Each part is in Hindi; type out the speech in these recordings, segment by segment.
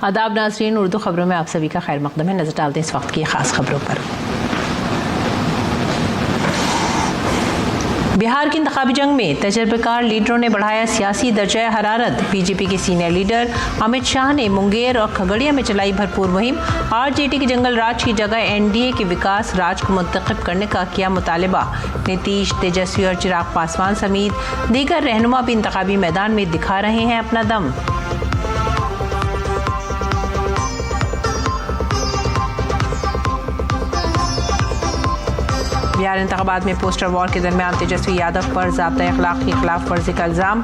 आदाब नाज़रीन, उर्दू खबरों में आप सभी का खैर मकदम है। नजर डालते हैं इस वक्त की खास खबरों पर। बिहार की इंतखाबी जंग में तजर्बेकार लीडरों ने बढ़ाया सियासी दर्जा हरारत। बीजेपी के सीनियर लीडर अमित शाह ने मुंगेर और खगड़िया में चलाई भरपूर मुहिम। आरजेडी के जंगल राज की जगह एनडीए के विकास राज को मुंतखब करने का किया मुतालबा। नीतीश, तेजस्वी और चिराग पासवान समेत दीगर रहनुमा भी इंतखाबी मैदान में दिखा रहे हैं अपना दम। बिहार इंतखाबात में पोस्टर वॉर के दरमियान तेजस्वी यादव पर ज़ाब्ता अखलाक की खिलाफ वर्जी का इल्ज़ाम।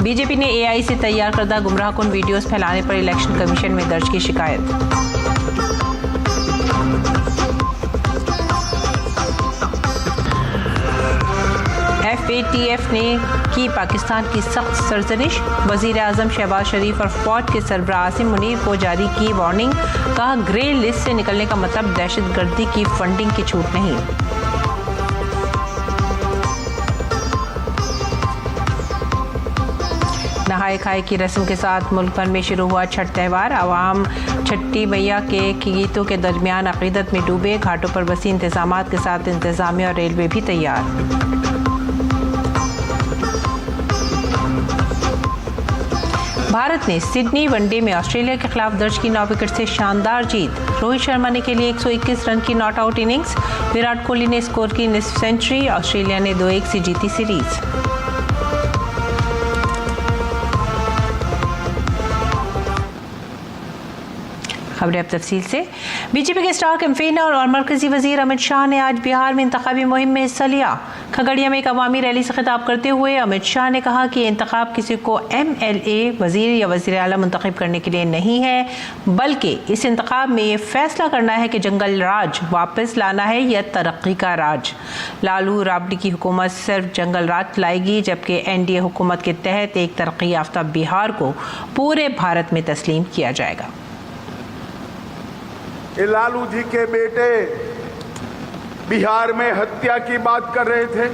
बीजेपी ने एआई से तैयार करदा गुमराहकुन वीडियोस फैलाने पर इलेक्शन कमीशन में दर्ज की शिकायत। FATF ने की पाकिस्तान की सख्त सरजनिश। वज़ीर आज़म शहबाज शरीफ और फौज के सरबराह आसिम मुनीर को जारी की वार्निंग। कहा, ग्रे लिस्ट से निकलने का मतलब दहशतगर्दी की फंडिंग की छूट नहीं। नहाए खाए की रस्म के साथ मुल्क भर में शुरू हुआ छठ त्यौहार। आवाम छठी मैया के गीतों के दरमियान अक़ीदत में डूबे। घाटों पर बसी इंतजामात के साथ इंतजामिया और रेलवे भी तैयार। भारत ने सिडनी वनडे में ऑस्ट्रेलिया के खिलाफ दर्ज की 9 विकेट से शानदार जीत। रोहित शर्मा ने खेली 121 रन की not out innings. Virat Kohli ने स्कोर की निस्फ सेंचुरी। ऑस्ट्रेलिया ने 2-1 से जीती सीरीज। खबरें अब तफसील से। बीजेपी के स्टार कैंपेनर और मरकजी वजीर अमित शाह ने आज बिहार में इंतखाबी मुहिम में हिस्सा लिया। खगड़िया में एक अवामी रैली से खिताब करते हुए अमित शाह ने कहा कि इंतखाब किसी को MLA, वजीर या वजीर आला मुंतखब करने के लिए नहीं है, बल्कि इस इंतखाब में ये फैसला करना है कि जंगल राज वापस लाना है या तरक्की का राज। लालू राबड़ी की हुकूमत सिर्फ जंगल राज लाएगी, जबकि NDA हुकूमत के तहत एक तरक्की याफ्ता बिहार को पूरे भारत में तस्लीम किया जाएगा। लालू जी के बेटे बिहार में हत्या की बात कर रहे थे,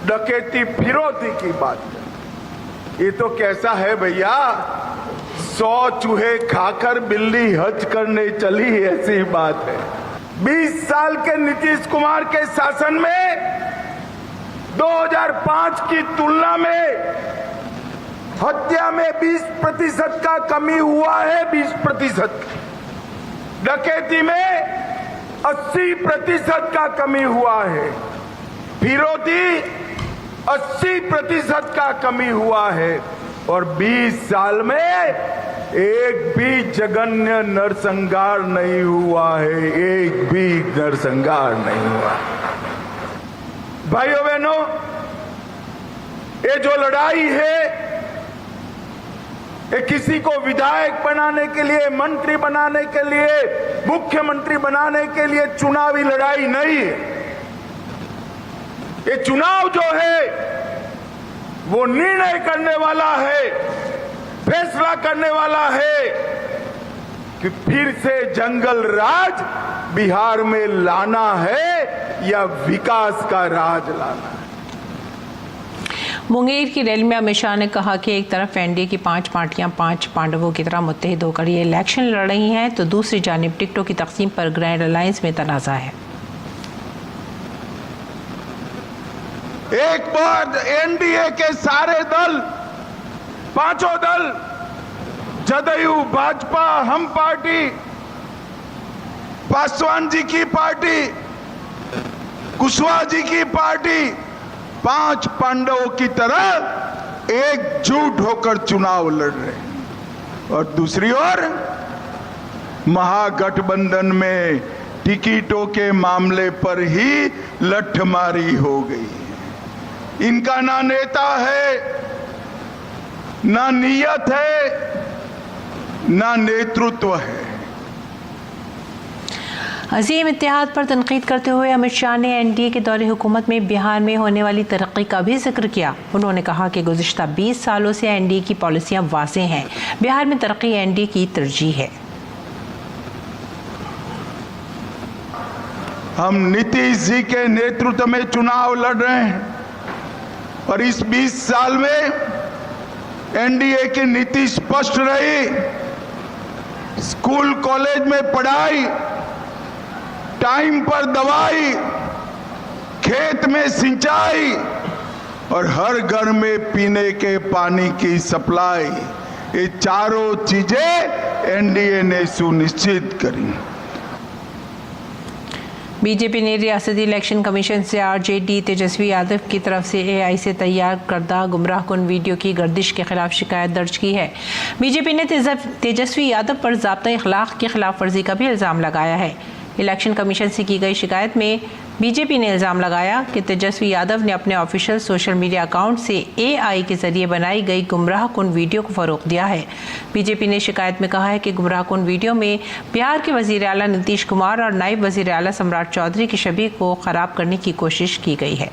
डकैती फिरौती की बात कर। ये तो कैसा है भैया, 100 चूहे खाकर बिल्ली हज करने चली, ऐसी बात है। 20 साल के नीतीश कुमार के शासन में 2005 की तुलना में हत्या में 20% का कमी हुआ है, 20%। डकैती में 80% का कमी हुआ है। फिरौती 80% का कमी हुआ है। और 20 साल में एक भी जघन्य नरसंहार नहीं हुआ है, एक भी नरसंहार नहीं हुआ। भाइयों बहनों, ये जो लड़ाई है, किसी को विधायक बनाने के लिए, मंत्री बनाने के लिए, मुख्यमंत्री बनाने के लिए चुनावी लड़ाई नहीं है। ये चुनाव जो है वो निर्णय करने वाला है, फैसला करने वाला है कि फिर से जंगल राज बिहार में लाना है या विकास का राज लाना है। मुंगेर की रैली में अमित शाह ने कहा कि एक तरफ NDA की 5 पार्टियां 5 पांडवों की तरह मुत्तहिद होकर ये इलेक्शन लड़ रही हैं, तो दूसरी जानिब टिकटों की तकसीम पर ग्रैंड अलायंस में तनाज़ा है। एक बार NDA के सारे दल, 5 दल, जदयू, भाजपा, हम पार्टी, पासवान जी की पार्टी, कुशवाहा जी की पार्टी, 5 पांडवों की तरह एकजुट होकर चुनाव लड़ रहे हैं। और दूसरी ओर महागठबंधन में टिकटों के मामले पर ही लठमारी हो गई। इनका ना नेता है, ना नियत है, ना नेतृत्व है। अजीम इत्तेहाद पर तनकीद करते हुए अमित शाह ने NDA के दौरे हुकूमत में बिहार में होने वाली तरक्की का भी जिक्र किया। उन्होंने कहा कि गुज़िश्ता 20 सालों से NDA की पॉलिसियां वाज़ेह हैं, बिहार में तरक्की NDA की तरजीह है। हम नीतीश जी के नेतृत्व में चुनाव लड़ रहे हैं और इस 20 साल में NDA की नीति स्पष्ट रही स्कूल कॉलेज में पढ़ाई, टाइम पर दवाई, खेत में सिंचाई और हर घर में पीने के पानी की सप्लाई, ये चारों चीजें एनडीए ने सुनिश्चित करी। बीजेपी ने रियासती इलेक्शन कमीशन से आरजेडी तेजस्वी यादव की तरफ से एआई से तैयार करदा गुमराहकुन वीडियो की गर्दिश के खिलाफ शिकायत दर्ज की है। बीजेपी ने तेजस्वी यादव पर ज़ाब्ता अखलाक की खिलाफ वर्जी का भी इल्ज़ाम लगाया है। इलेक्शन कमीशन से की गई शिकायत में बीजेपी ने इल्ज़ाम लगाया कि तेजस्वी यादव ने अपने ऑफिशियल सोशल मीडिया अकाउंट से एआई के जरिए बनाई गई गुमराहकुन वीडियो को फ़रोग़ दिया है। बीजेपी ने शिकायत में कहा है कि गुमराहकुन वीडियो में बिहार के वज़ीर आला नीतीश कुमार और नायब वज़ीर आला सम्राट चौधरी की छवि को ख़राब करने की कोशिश की गई है।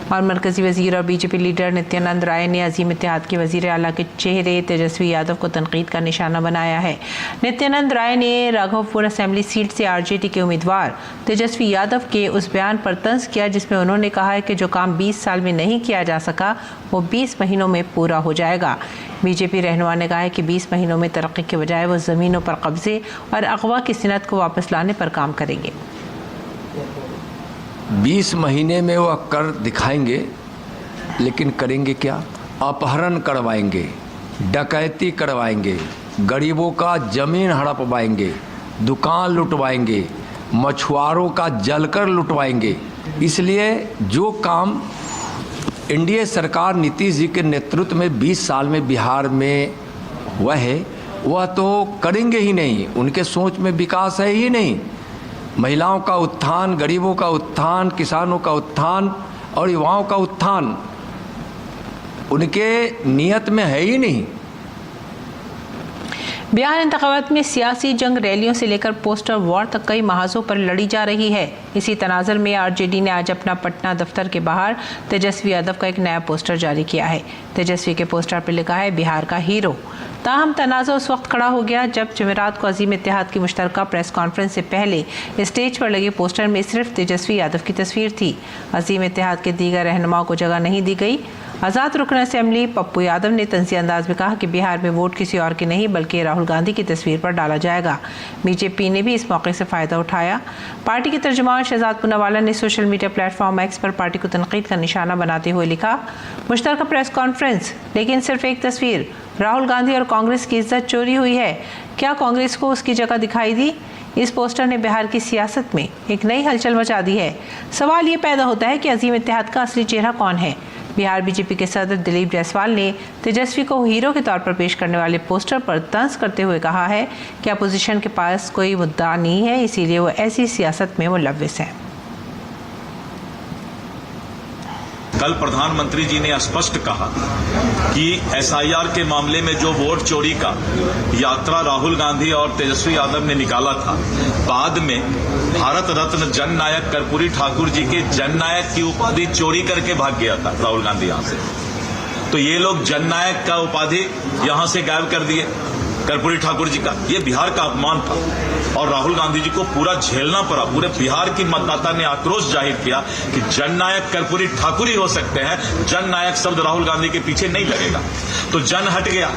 और मरकजी वजीर और बीजेपी लीडर नित्यानंद राय ने अजीम इत्तेहाद के वजीर आला के चेहरे तेजस्वी यादव को तनकीद का निशाना बनाया है। नित्यानंद राय ने राघवपुर असेंबली सीट से आरजेडी के उम्मीदवार तेजस्वी यादव के उस बयान पर तंज किया जिसमें उन्होंने कहा है कि जो काम 20 साल में नहीं किया जा सका वो 20 महीनों में पूरा हो जाएगा। बीजेपी रहनुमा ने कहा है कि 20 महीनों में तरक्की के बजाय वो ज़मीनों पर कब्जे और अगवा की सिनत को वापस लाने पर काम करेंगे। 20 महीने में वह कर दिखाएंगे, लेकिन करेंगे क्या? अपहरण करवाएंगे, डकैती करवाएंगे, गरीबों का ज़मीन हड़पवाएंगे, दुकान लुटवाएंगे, मछुआरों का जलकर लुटवाएंगे। इसलिए जो काम एनडीए सरकार नीतीश जी के नेतृत्व में 20 साल में बिहार में हुआ है वह तो करेंगे ही नहीं। उनके सोच में विकास है ही नहीं। महिलाओं का उत्थान, गरीबों का उत्थान, किसानों का उत्थान और युवाओं का उत्थान उनके नियत में है ही नहीं। बिहार इंतखाबात में सियासी जंग रैलियों से लेकर पोस्टर वॉर तक कई महाजों पर लड़ी जा रही है। इसी तनाज़ुर में आरजेडी ने आज अपना पटना दफ्तर के बाहर तेजस्वी यादव का एक नया पोस्टर जारी किया है। तेजस्वी के पोस्टर पर लिखा है बिहार का हीरो। ताहम तनाज़ा उस वक्त खड़ा हो गया जब जुमेरात को अजीम इत्तेहाद की मुश्तरका प्रेस कॉन्फ्रेंस से पहले स्टेज पर लगे पोस्टर में सिर्फ तेजस्वी यादव की तस्वीर थी। अजीम इत्तेहाद के दीगर रहनुमाओं को जगह नहीं दी गई। आज़ाद रुकन असेंबली पप्पू यादव ने तंज़ी अंदाज में कहा कि बिहार में वोट किसी और की नहीं बल्कि राहुल गांधी की तस्वीर पर डाला जाएगा। बीजेपी ने भी इस मौके से फ़ायदा उठाया। पार्टी के तर्जुमान शहजाद पूनावाला ने सोशल मीडिया प्लेटफॉर्म एक्स पर पार्टी को तनकीद का निशाना बनाते हुए लिखा, मुश्तरका प्रेस कॉन्फ्रेंस लेकिन सिर्फ एक तस्वीर, राहुल गांधी और कांग्रेस की इज्जत चोरी हुई है। क्या कांग्रेस को उसकी जगह दिखाई दी? इस पोस्टर ने बिहार की सियासत में एक नई हलचल मचा दी है। सवाल ये पैदा होता है कि अजीम इत्तेहाद का असली चेहरा कौन है। बिहार बीजेपी के सदर दिलीप जायसवाल ने तेजस्वी को हीरो के तौर पर पेश करने वाले पोस्टर पर तंज करते हुए कहा है कि अपोजिशन के पास कोई मुद्दा नहीं है, इसीलिए वो ऐसी सियासत में मुलव्विस है। कल प्रधानमंत्री जी ने स्पष्ट कहा कि एसआईआर के मामले में जो वोट चोरी का यात्रा राहुल गांधी और तेजस्वी यादव ने निकाला था, बाद में भारत रत्न जननायक कर्पूरी ठाकुर जी के जननायक की उपाधि चोरी करके भाग गया था राहुल गांधी यहां से। तो ये लोग जननायक का उपाधि यहां से गायब कर दिए कर्पूरी ठाकुर जी का। ये बिहार का अपमान था और राहुल गांधी जी को पूरा झेलना पड़ा। पूरे बिहार की मतदाता ने आक्रोश जाहिर किया कि जननायक कर्पूरी ठाकुर ही हो सकते हैं, जननायक शब्द राहुल गांधी के पीछे नहीं लगेगा। तो जन हट गया,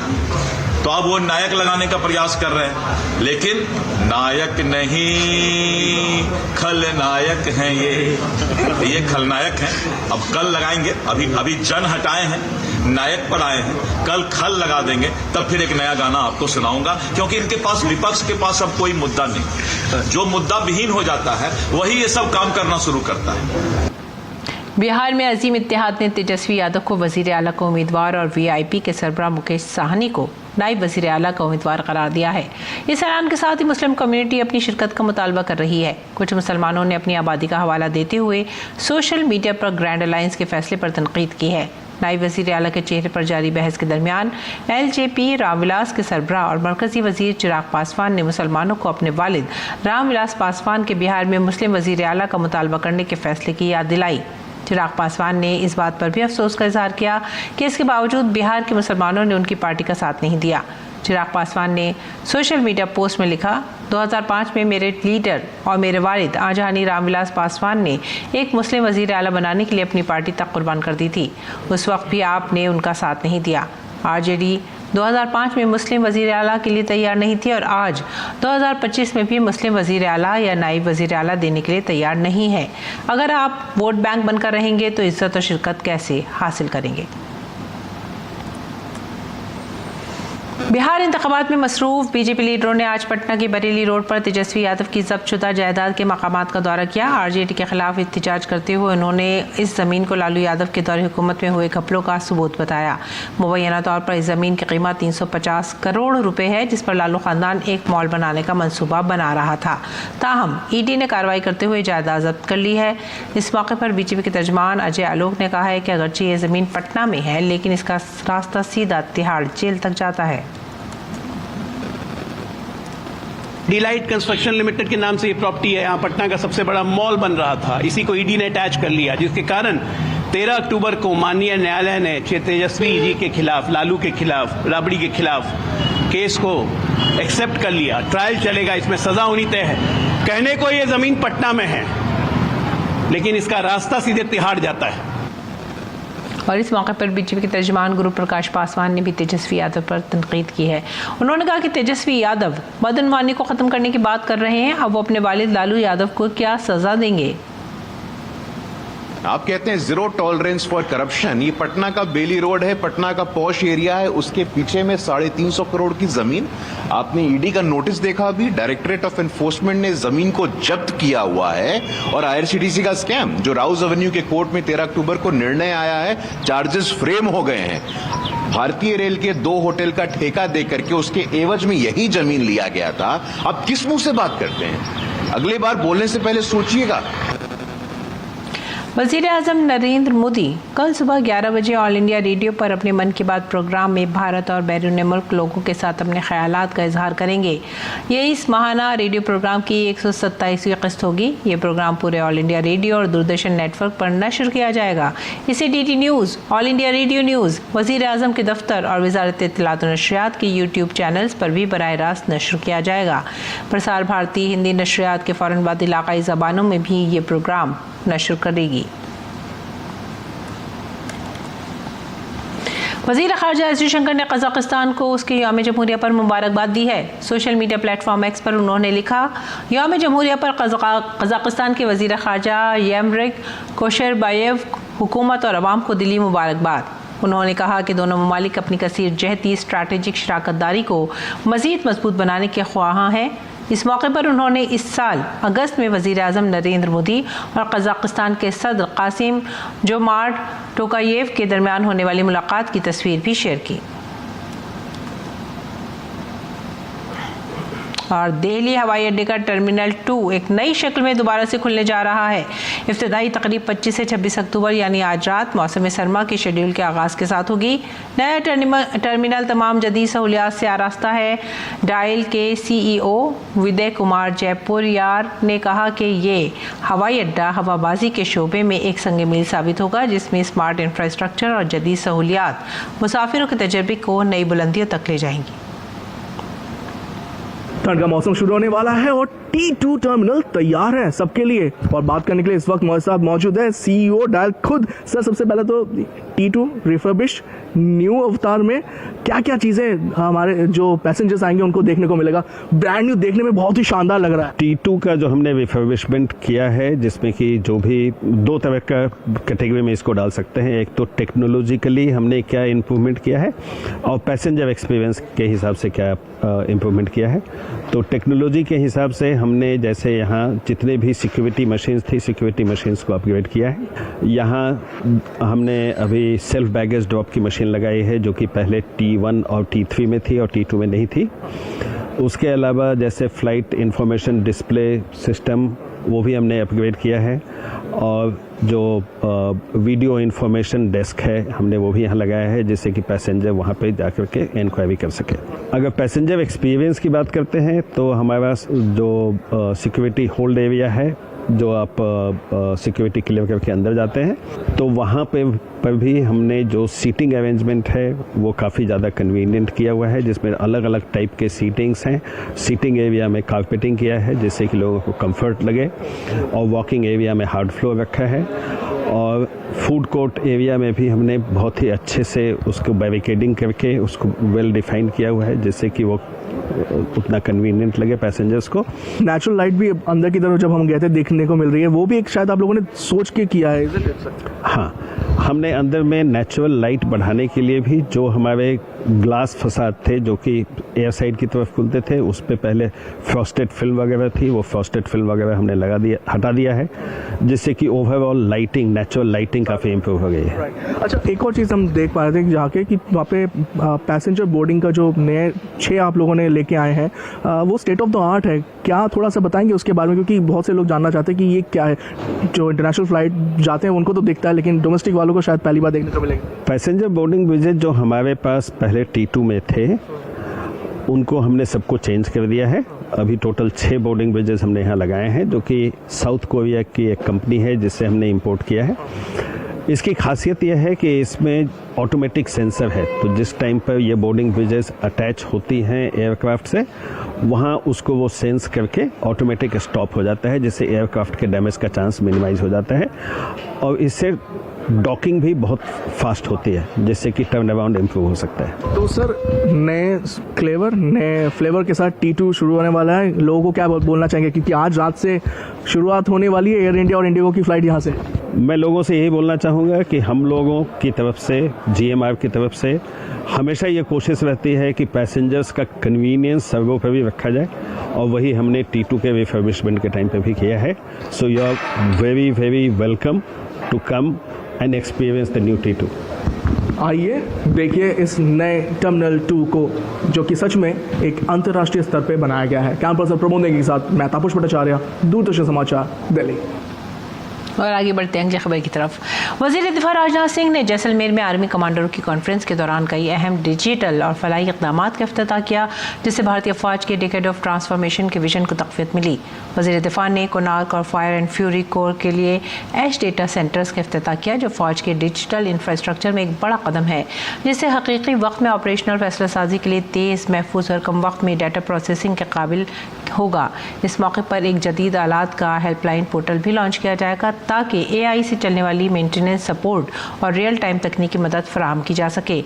तो अब वो नायक लगाने का प्रयास कर रहे हैं, लेकिन नायक नहीं खलनायक हैं ये खलनायक हैं। अब कल लगाएंगे, अभी जन हटाए हैं, नायक पर आए हैं, कल खल लगा देंगे, तब फिर एक नया गाना आपको सुनाऊंगा, क्योंकि इनके पास, विपक्ष के पास अब कोई मुद्दा नहीं। जो मुद्दा विहीन हो जाता है वही ये सब काम करना शुरू करता है। बिहार में अजीम इत्तेहाद ने तेजस्वी यादव को वजीर आला का उम्मीदवार और वीआईपी के सरबराह मुकेश साहनी को नायब वजीर आला का उम्मीदवार करार दिया है। इस ऐलान के साथ ही मुस्लिम कम्युनिटी अपनी शिरकत का मुतालबा कर रही है। कुछ मुसलमानों ने अपनी आबादी का हवाला देते हुए सोशल मीडिया पर ग्रैंड अलायंस के फैसले पर तनकीद की है। नायब वज़ीर आला के चेहरे पर जारी बहस के दरमियान एलजेपी रामविलास के सरबराह और मरकजी वजीर चिराग पासवान ने मुसलमानों को अपने वालिद रामविलास पासवान के बिहार में मुस्लिम वज़ीर आला का मुतालबा करने के फैसले की याद दिलाई। चिराग पासवान ने इस बात पर भी अफसोस का इजहार किया कि इसके बावजूद बिहार के मुसलमानों ने उनकी पार्टी का साथ नहीं दिया। चिराग पासवान ने सोशल मीडिया पोस्ट में लिखा, 2005 में मेरे लीडर और मेरे वालिद आजहानी रामविलास पासवान ने एक मुस्लिम वज़ीर आला बनाने के लिए अपनी पार्टी तक कुर्बान कर दी थी। उस वक्त भी आपने उनका साथ नहीं दिया। आरजेडी 2005 में मुस्लिम वज़ीर आला के लिए तैयार नहीं थी और आज 2025 में भी मुस्लिम वज़ीर आला या नायब वज़ीर आला देने के लिए तैयार नहीं है। अगर आप वोट बैंक बनकर रहेंगे तो इज्जत और शिरकत कैसे हासिल करेंगे? बिहार इंतखाबात में मसरूफ बीजेपी लीडरों ने आज पटना की बरेली रोड पर तेजस्वी यादव की जब्तशुदा जायदाद के मकामात का दौरा किया। आरजेडी के खिलाफ एहतजाज करते हुए उन्होंने इस जमीन को लालू यादव के दौर हुकूमत में हुए घपलों का सबूत बताया। मुबैना तौर पर इस जमीन की कीमत 350 करोड़ रुपए है, जिस पर लालू खानदान एक मॉल बनाने का मंसूबा बना रहा था। ताहम ईडी ने कार्रवाई करते हुए जायदाद जब्त कर ली है। इस मौके पर बीजेपी के तर्जमान अजय आलोक ने कहा है कि अगरचे ये जमीन पटना में है, लेकिन इसका रास्ता सीधा तिहाड़ जेल तक जाता है। डिलाइट कंस्ट्रक्शन लिमिटेड के नाम से ये प्रॉपर्टी है, यहाँ पटना का सबसे बड़ा मॉल बन रहा था, इसी को ईडी ने अटैच कर लिया, जिसके कारण 13 अक्टूबर को माननीय न्यायालय ने तेजस्वी जी के खिलाफ, लालू के खिलाफ, राबड़ी के खिलाफ केस को एक्सेप्ट कर लिया। ट्रायल चलेगा, इसमें सजा होनी तय है। कहने को ये जमीन पटना में है, लेकिन इसका रास्ता सीधे तिहाड़ जाता है। और इस मौके पर बीजेपी के तर्जुमान गुरु प्रकाश पासवान ने भी तेजस्वी यादव पर तनकीद की है। उन्होंने कहा कि तेजस्वी यादव मदन मानी को खत्म करने की बात कर रहे हैं, अब वो अपने वालिद लालू यादव को क्या सजा देंगे? आप कहते हैं जीरो टॉलरेंस फॉर करप्शन। ये पटना का बेली रोड है, पटना का पॉश एरिया है, उसके पीछे में 350 करोड़ की जमीन। आपने ईडी का नोटिस देखा अभी, डायरेक्टरेट ऑफ एनफोर्समेंट ने जमीन को जब्त किया हुआ है। और आईआरसीटीसी का स्कैम जो राउज एवेन्यू के कोर्ट में 13 अक्टूबर को निर्णय आया है, चार्जेस फ्रेम हो गए हैं। भारतीय रेल के 2 होटल का ठेका देकर के उसके एवज में यही जमीन लिया गया था। आप किस मुंह से बात करते हैं? अगली बार बोलने से पहले सोचिएगा। वज़ीर आज़म नरेंद्र मोदी कल सुबह 11 बजे ऑल इंडिया रेडियो पर अपने मन की बात प्रोग्राम में भारत और बैरून मुल्क लोगों के साथ अपने ख्यालात का इजहार करेंगे। ये इस माहाना रेडियो प्रोग्राम की 127वीं किस्त होगी। ये प्रोग्राम पूरे ऑल इंडिया रेडियो और दूरदर्शन नेटवर्क पर नशर किया जाएगा। इसे DT news, all India radio news, वज़ीर आज़म के दफ्तर और वज़ारत इत्तलात और नशरियात के यूट्यूब चैनल्स पर भी बराह रास्त नशर किया जाएगा। प्रसार भारती हिंदी नशरियात के फ़ौरन बाद इलाक़ाई ज़बानों में भी ये प्रोग्राम नशर करेगी। वज़ीर ख़ारजा एस जयशंकर ने कज़ाकिस्तान को उसके यौम जमहूरिया पर मुबारकबाद दी है। सोशल मीडिया प्लेटफॉर्म एक्स पर उन्होंने लिखा, यौम जमहूरिया पर कज़ाकिस्तान के वज़ीर ख़ारजा यमरिक कोशरबायेव हुकूमत और अवाम को दिली मुबारकबाद। उन्होंने कहा कि दोनों ममालिक अपनी कसीर जहती स्ट्रैटेजिक शराकतदारी को मज़ीद मजबूत बनाने के ख्वाहां हैं। इस मौके पर उन्होंने इस साल अगस्त में वज़ीर आज़म नरेंद्र मोदी और कज़ाकिस्तान के सदर कासिम जोमार्ट टोकायेव के दरमियान होने वाली मुलाकात की तस्वीर भी शेयर की। और दिल्ली हवाई अड्डे का टर्मिनल 2 एक नई शक्ल में दोबारा से खुलने जा रहा है। इफ्तिदाई तकरीब 25 से 26 अक्टूबर यानी आज रात मौसम सरमा के शेड्यूल के आगाज़ के साथ होगी। नया टर्मिनल तमाम जदीद सहूलियात से आरास्ता है। डायल के CEO विदय कुमार जयपुरियार ने कहा कि ये हवाई अड्डा हवाबाजी के शोबे में एक संग मील साबित होगा, जिसमें स्मार्ट इंफ्रास्ट्रक्चर और जदीद सहूलियात मुसाफिरों के तजर्बे को नई बुलंदियों तक ले जाएंगी। ठंड का मौसम शुरू होने वाला है और T2 टर्मिनल तैयार है सबके लिए। और बात करने के लिए इस वक्त हमारे साथ मौजूद है CEO डायल खुद। सर, सबसे पहले तो T2 रिफर्बिश्ड न्यू अवतार में क्या क्या चीज़ें हमारे जो पैसेंजर्स आएंगे उनको देखने को मिलेगा? ब्रांड न्यू देखने में बहुत ही शानदार लग रहा है। T2 का जो हमने रिफर्बिशमेंट किया है, जिसमें कि जो भी 2 तरह का कैटेगरी में इसको डाल सकते हैं। एक तो टेक्नोलॉजिकली हमने क्या इम्प्रूवमेंट किया है और पैसेंजर एक्सपीरियंस के हिसाब से क्या इम्प्रूवमेंट किया है। तो टेक्नोलॉजी के हिसाब से हमने जैसे यहाँ जितने भी सिक्योरिटी मशीन्स थी, सिक्योरिटी मशीन्स को अपग्रेड किया है। यहाँ हमने अभी सेल्फ बैगेज ड्रॉप की मशीन लगाई है, जो कि पहले T1 और T3 में थी और T2 में नहीं थी। उसके अलावा जैसे फ़्लाइट इंफॉर्मेशन डिस्प्ले सिस्टम, वो भी हमने अपग्रेड किया है। और जो वीडियो इंफॉर्मेशन डेस्क है, हमने वो भी यहाँ लगाया है, जिससे कि पैसेंजर वहाँ पे जाकर के इंक्वायरी कर सके। अगर पैसेंजर एक्सपीरियंस की बात करते हैं तो हमारे पास जो सिक्योरिटी होल्ड एरिया है, जो आप सिक्योरिटी क्लियर करके अंदर जाते हैं, तो वहाँ पर भी हमने जो सीटिंग अरेंजमेंट है वो काफ़ी ज़्यादा कन्वीनियंट किया हुआ है, जिसमें अलग अलग टाइप के सीटिंग्स हैं। सीटिंग एरिया में कारपेटिंग किया है, जिससे कि लोगों को कंफर्ट लगे, और वॉकिंग एरिया में हार्ड फ्लोर रखा है। और फूड कोर्ट एरिया में भी हमने बहुत ही अच्छे से उसको बैरिकेडिंग करके उसको वेल डिफाइन किया हुआ है, जिससे कि वो उतना कन्वीनियंट लगे पैसेंजर्स को। नेचुरल लाइट भी अंदर की तरफ जब हम गए थे देखने को मिल रही है, वो भी एक शायद आप लोगों ने सोच के किया है। हाँ, हमने अंदर में नेचुरल लाइट बढ़ाने के लिए भी जो हमारे ग्लास फसाद थे जो कि एयर साइड की तरफ खुलते थे, उस पे पहले फ्रॉस्टेड फिल्म वगैरह थी, वो फ्रॉस्टेड फिल्म वगैरह हमने हटा दिया है, जिससे कि ओवरऑल लाइटिंग, नेचुरल लाइटिंग काफ़ी इम्प्रूव हो गई है। अच्छा, एक और चीज़ हम देख पा रहे थे जाके कि वहाँ पे पैसेंजर बोर्डिंग का जो नए 6 आप लोगों ने लेके आए हैं, वो स्टेट ऑफ द आर्ट है क्या? थोड़ा सा बताएंगे उसके बारे में, क्योंकि बहुत से लोग जानना चाहते हैं कि ये क्या है। जो इंटरनेशनल फ्लाइट जाते हैं उनको तो दिखता है, लेकिन डोमेस्टिक वालों को शायद पहली बार देखने को मिलेगा। पैसेंजर बोर्डिंग ब्रिजेज जो हमारे पास पहले T2 में थे, उनको हमने सबको चेंज कर दिया है। अभी टोटल 6 बोर्डिंग ब्रिजेस हमने यहाँ लगाए हैं, जो कि साउथ कोरिया की एक कंपनी है जिससे हमने इंपोर्ट किया है। इसकी खासियत यह है कि इसमें ऑटोमेटिक सेंसर है, तो जिस टाइम पर ये बोर्डिंग ब्रिजेस अटैच होती हैं एयरक्राफ्ट से, वहाँ उसको वो सेंस करके ऑटोमेटिक स्टॉप हो जाता है, जिससे एयरक्राफ्ट के डैमेज का चांस मिनिमाइज हो जाता है। और इससे डॉकिंग भी बहुत फास्ट होती है, जिससे कि टर्न अराउंड इम्प्रूव हो सकता है। तो सर, नए फ्लेवर के साथ T2 शुरू होने वाला है, लोगों को क्या बोलना चाहेंगे, क्योंकि आज रात से शुरुआत होने वाली है एयर इंडिया और इंडिगो की फ़्लाइट यहाँ से? मैं लोगों से यही बोलना चाहूँगा कि हम लोगों की तरफ से, GMR की तरफ से हमेशा ये कोशिश रहती है कि पैसेंजर्स का कन्वीनियंस सर्वोपरि रखा जाए, और वही हमने T2 के रिफर्बिशमेंट के टाइम पे भी किया है। So you are very very welcome to come and experience the new T2। आइए देखिए इस नए टर्मिनल 2 को, जो कि सच में एक अंतर्राष्ट्रीय स्तर पे बनाया गया है। कैमरा पर्सन प्रमोद नेगी के साथ मैं तापस भट्टाचार्य, दूरदर्शन समाचार, दिल्ली। और आगे बढ़ते हैं अगली खबर की तरफ। वज़ीर दिफा राजनाथ सिंह ने जैसलमेर में आर्मी कमांडरों की कॉन्फ्रेंस के दौरान कई अहम डिजिटल और फलाही इक़दाम का इफ्तिताह किया, जिससे भारतीय फ़ौज के डिकेड ऑफ ट्रांसफॉर्मेशन के विजन को तक़वियत मिली। वज़ीर दिफा ने कोनार्क और फायर एंड फ्यूरी कोर के लिए एज डेटा सेंटर्स का इफ्तिताह किया, जो फ़ौज के डिजिटल इंफ्रास्ट्रक्चर में एक बड़ा कदम है, जिससे हकीकी वक्त में ऑपरेशनल फैसला साजी के लिए तेज़, महफूज और कम वक्त में डाटा प्रोसेसिंग के काबिल होगा। इस मौके पर एक जदीद आलात का हेल्पलाइन पोर्टल भी लॉन्च किया जाएगा, ताकि AI से चलने वाली मेंटेनेंस सपोर्ट और रियल टाइम तकनीकी मदद फराहम की जा सके।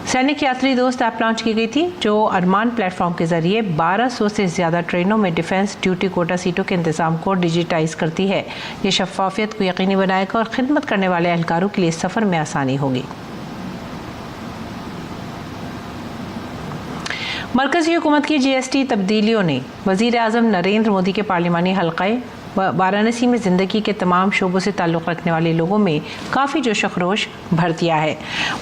सैनिक यात्री दोस्त ऐप लॉन्च की गई थी, जो अरमान प्लेटफॉर्म के जरिए 1200 से ज़्यादा ट्रेनों में डिफेंस ड्यूटी कोटा सीटों के इंतजाम को डिजिटाइज करती है। ये शफाफियत को यकीनी बनाएगा और खिदमत करने वाले एहलकारों के लिए सफ़र में आसानी होगी। मरकज़ी हुकूमत की GST तब्दीलियों ने वज़ीर आज़म नरेंद्र मोदी के पार्लिमानी हल्क़े वाराणसी में ज़िंदगी के तमाम शोबों से ताल्लुक़ रखने वाले लोगों में काफ़ी जोश व खरोश भर दिया है।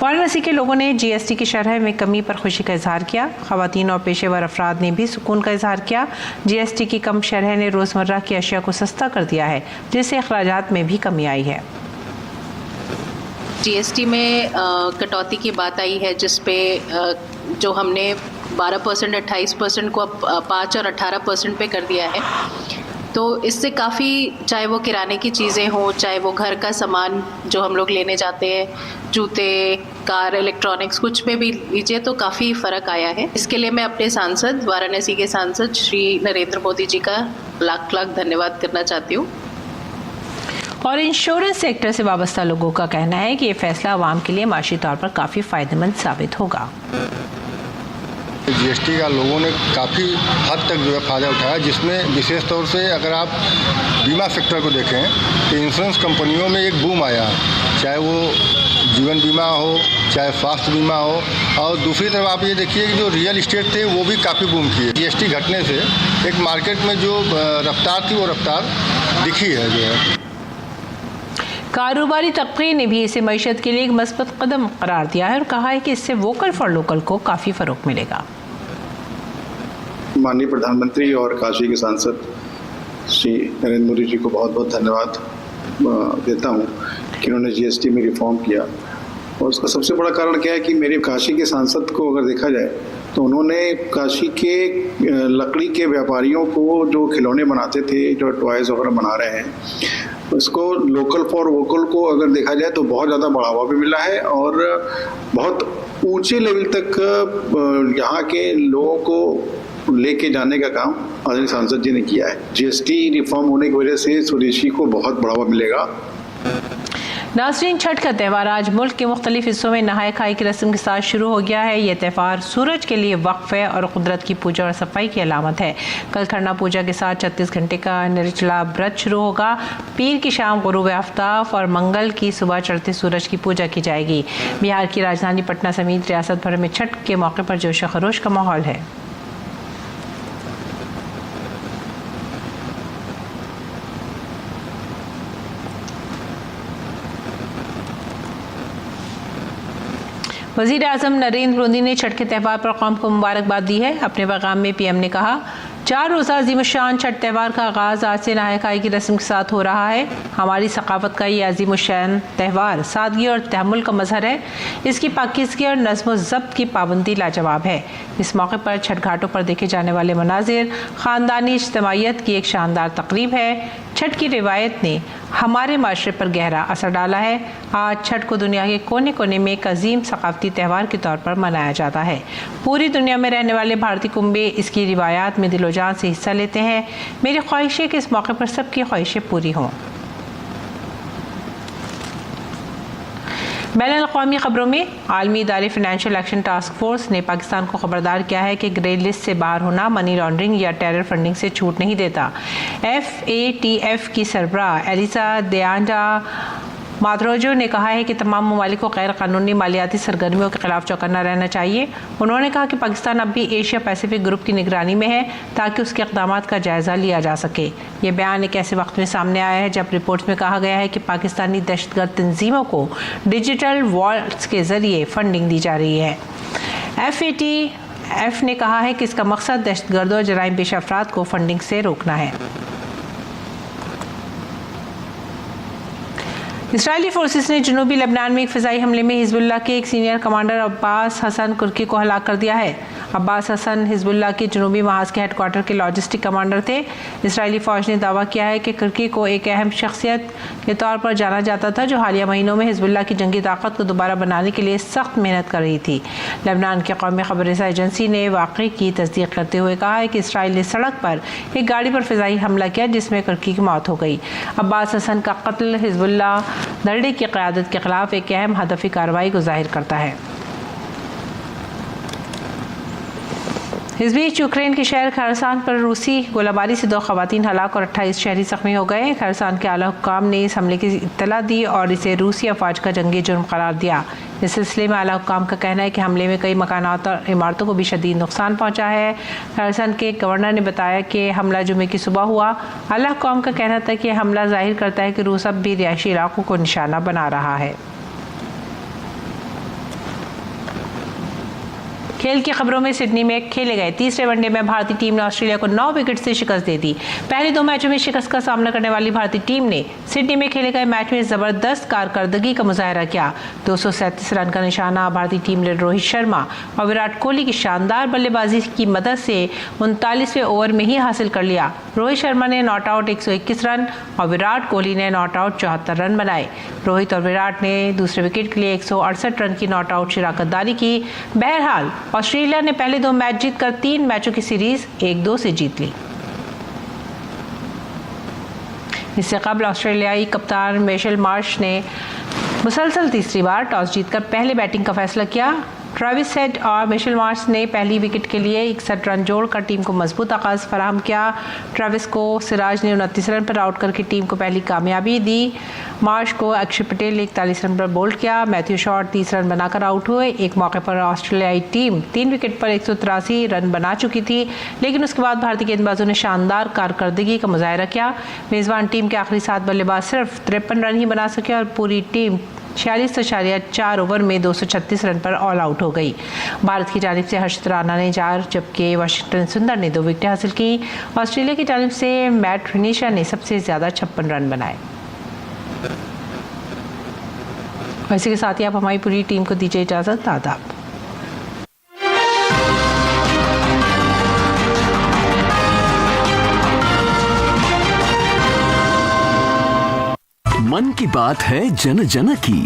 वाराणसी के लोगों ने GST की शरह में कमी पर खुशी का इजहार किया। ख़वातीन और पेशेवर अफराद ने भी सुकून का इजहार किया। GST की कम शरह ने रोज़मर्रा की अशिया को सस्ता कर दिया है, जिससे अखराजात में भी कमी आई है। GST में कटौती की बात आई है, जिस पे जो हमने 12%, 28% को अब 5 और 18% पे कर दिया है। तो इससे काफ़ी, चाहे वो किराने की चीज़ें हों, चाहे वो घर का सामान जो हम लोग लेने जाते हैं, जूते, कार, इलेक्ट्रॉनिक्स, कुछ पे भी लीजिए, तो काफ़ी फ़र्क आया है। इसके लिए मैं अपने सांसद, वाराणसी के सांसद श्री नरेंद्र मोदी जी का लाख लाख धन्यवाद करना चाहती हूँ। और इंश्योरेंस सेक्टर से वाबस्ता लोगों का कहना है कि ये फैसला आवाम के लिए माशी तौर पर काफ़ी फ़ायदेमंद साबित होगा। GST का लोगों ने काफ़ी हद तक जो है फ़ायदा उठाया, जिसमें विशेष तौर से अगर आप बीमा सेक्टर को देखें तो इंश्योरेंस कंपनियों में एक बूम आया, चाहे वो जीवन बीमा हो, चाहे स्वास्थ्य बीमा हो। और दूसरी तरफ आप ये देखिए कि जो रियल इस्टेट थे वो भी काफ़ी बूम किए। GST घटने से एक मार्केट में जो रफ्तार थी वो रफ्तार दिखी है जो है। कारोबारी तबके ने भी इसे मईशत के लिए एक मस्बत कदम करार दिया है और कहा है कि इससे वोकल फॉर लोकल को काफ़ी फ़रोग़ मिलेगा। माननीय प्रधानमंत्री और काशी के सांसद श्री नरेंद्र मोदी जी को बहुत बहुत धन्यवाद देता हूं कि उन्होंने GST में रिफॉर्म किया। और उसका सबसे बड़ा कारण क्या है कि मेरे काशी के सांसद को अगर देखा जाए तो उन्होंने काशी के लकड़ी के व्यापारियों को जो खिलौने बनाते थे, जो टॉयज़ वगैरह बना रहे हैं, उसको लोकल फॉर वोकल को अगर देखा जाए तो बहुत ज़्यादा बढ़ावा भी मिला है और बहुत ऊंचे लेवल तक यहाँ के लोगों को लेके जाने का काम आदरणीय सांसद जी ने किया है। GST रिफॉर्म होने की वजह से स्वदेशी को बहुत बढ़ावा मिलेगा। नाज़रीन, छठ का त्यौहार आज मुल्क के मुख्तलिफ हिस्सों में नहाय खाई की रस्म के साथ शुरू हो गया है। यह त्यौहार सूरज के लिए वक्फ है और कुदरत की पूजा और सफाई की अलामत है। कल खरना पूजा के साथ 36 घंटे का निर्जला व्रत शुरू होगा। पीर की शाम गुरूब आफ्ताब और मंगल की सुबह चढ़ते सूरज की पूजा की जाएगी। बिहार की राजधानी पटना समेत रियासत भर में छठ के मौके पर जोश खरोश का माहौल है। वज़ीर आज़म नरेंद्र मोदी ने छठ के त्यौहार पर कौम को मुबारकबाद दी है। अपने पैगाम में पीएम ने कहा, 4 रोज़ा अज़ीमुश्शान छठ त्यौहार का आगाज़ आज से नहाय खाई की रस्म के साथ हो रहा है। हमारी सकाफ़त का ये अज़ीमुश्शान त्यौहार सादगी और तहम्मुल का मज़हर है। इसकी पाकीज़गी और नज़्म व ज़ब्त की पाबंदी लाजवाब है। इस मौके पर छठ घाटों पर देखे जाने वाले मनाजिर ख़ानदानी इज्तिमाइयत की एक शानदार तक़रीब है। छठ की रिवायत ने हमारे माशरे पर गहरा असर डाला है। आज छठ को दुनिया के कोने कोने में एक अजीम सकाफ़ती त्यौहार के तौर पर मनाया जाता है। पूरी दुनिया में रहने वाले भारतीय कुंबे इसकी रिवायात में दिलो जान से हिस्सा लेते हैं। मेरी ख्वाहिश है कि इस मौके पर सबकी ख्वाहिशें पूरी हों। बैनुल-अक़वामी खबरों में आलमी इदारे फाइनेंशियल एक्शन टास्क फोर्स ने पाकिस्तान को खबरदार किया है कि ग्रे लिस्ट से बाहर होना मनी लॉन्ड्रिंग या टेरर फंडिंग से छूट नहीं देता। FATF की सरबराह एलिसा देआंडा माद्रोजो ने कहा है कि तमाम ममालिक को गैर कानूनी मालियाती सरगर्मियों के खिलाफ चौकन्ना रहना चाहिए। उन्होंने कहा कि पाकिस्तान अब भी एशिया पैसिफिक ग्रुप की निगरानी में है ताकि उसके इक़दामात का जायज़ा लिया जा सके। ये बयान एक ऐसे वक्त में सामने आया है जब रिपोर्ट्स में कहा गया है कि पाकिस्तानी दहशतगर्द तंजीमों को डिजिटल वॉलेट्स के ज़रिए फंडिंग दी जा रही है। FATF ने कहा है कि इसका मकसद दहशतगर्दों और जराइम पेशा अफराद को फंडिंग से रोकना है। इसराइली फोर्सेस ने जनूबी लेबनान में एक फ़िज़ाई हमले में हिज़्बुल्लाह के एक सीनियर कमांडर अब्बास हसन कुर्की को हलाक कर दिया है। अब्बास हसन हिज़्बुल्लाह के जनूबी महाज के हेडक्वार्टर के लॉजिस्टिक कमांडर थे। इसराइली फ़ौज ने दावा किया है कि कुर्की को एक अहम शख्सियत के तौर पर जाना जाता था जो हालिया महीनों में हिज़्बुल्लाह की जंगी ताकत को दोबारा बनाने के लिए सख्त मेहनत कर रही थी। लेबनान की कौमी खबररसा एजेंसी ने वाक़े की तस्दीक करते हुए कहा है कि इसराइल ने सड़क पर एक गाड़ी पर फ़िज़ाई हमला किया जिसमें कुर्की की मौत हो गई। अब्बास हसन का कत्ल हिज़्बुल्लाह दर्रे की क़यादत के ख़िलाफ़ एक अहम हदफ़ी कार्रवाई को ज़ाहिर करता है। इस बीच यूक्रेन के शहर खरसान पर रूसी गोलाबारी से 2 ख़वातीन हलाक और 28 शहरी ज़ख्मी हो गए। खरसान के आला हुक्काम ने इस हमले की इत्तला दी और इसे रूसी अफवाज का जंगी जुर्म करार दिया। इस सिलसिले में आला हुक्काम का कहना है कि हमले में कई मकानात और इमारतों को भी शदीद नुकसान पहुँचा है। खरसान के गवर्नर ने बताया कि हमला जुमे की सुबह हुआ। आला हुक्काम का कहना था कि हमला ज़ाहिर करता है कि रूस अब भी रिहायशी इलाकों को निशाना बना रहा है। खेल की खबरों में सिडनी में खेले गए तीसरे वनडे में भारतीय टीम ने ऑस्ट्रेलिया को 9 विकेट से शिकस्त दे दी। पहले 2 मैचों में शिकस्त का सामना करने वाली भारतीय टीम ने सिडनी में खेले गए मैच में ज़बरदस्त कारकर्दगी का मुजाहरा किया। 237 रन का निशाना भारतीय टीम ने रोहित शर्मा और विराट कोहली की शानदार बल्लेबाजी की मदद से 39वें ओवर में ही हासिल कर लिया। रोहित शर्मा ने नॉट आउट 121 रन और विराट कोहली ने नॉट आउट 74 रन बनाए। रोहित और विराट ने दूसरे विकेट के लिए 168 रन की नॉट आउट शिराकतदारी की। बहरहाल ऑस्ट्रेलिया ने पहले 2 मैच जीतकर 3 मैचों की सीरीज 1-2 से जीत ली। इससे कबल ऑस्ट्रेलियाई कप्तान मिशेल मार्श ने मुसलसल तीसरी बार टॉस जीतकर पहले बैटिंग का फैसला किया। ट्रेविस हेड और मिशेल मार्श ने पहली विकेट के लिए 61 रन जोड़कर टीम को मजबूत आगाज फराहम किया। ट्रेविस को सिराज ने 29 रन पर आउट करके टीम को पहली कामयाबी दी। मार्श को अक्षर पटेल ने 41 रन पर बोल्ड किया। मैथ्यू शॉर्ट 30 रन बनाकर आउट हुए। एक मौके पर ऑस्ट्रेलियाई टीम 3 विकेट पर 183 रन बना चुकी थी, लेकिन उसके बाद भारतीय गेंदबाजों ने शानदार कारकर्दगी का मुजाहरा किया। मेज़बान टीम के आखिरी 7 बल्लेबाज सिर्फ 53 रन ही बना सके और पूरी टीम 46.4 ओवर में 236 रन पर ऑल आउट हो गई। भारत की जानिब से हर्षित राणा ने 4 जबकि वाशिंगटन सुंदर ने 2 विकेटें हासिल की। ऑस्ट्रेलिया की जानिब से मैट फिनिशर ने सबसे ज़्यादा 56 रन बनाए। और इसी के साथ ही आप हमारी पूरी टीम को दीजिए इजाज़त। आदाब। मन की बात है जन जन की।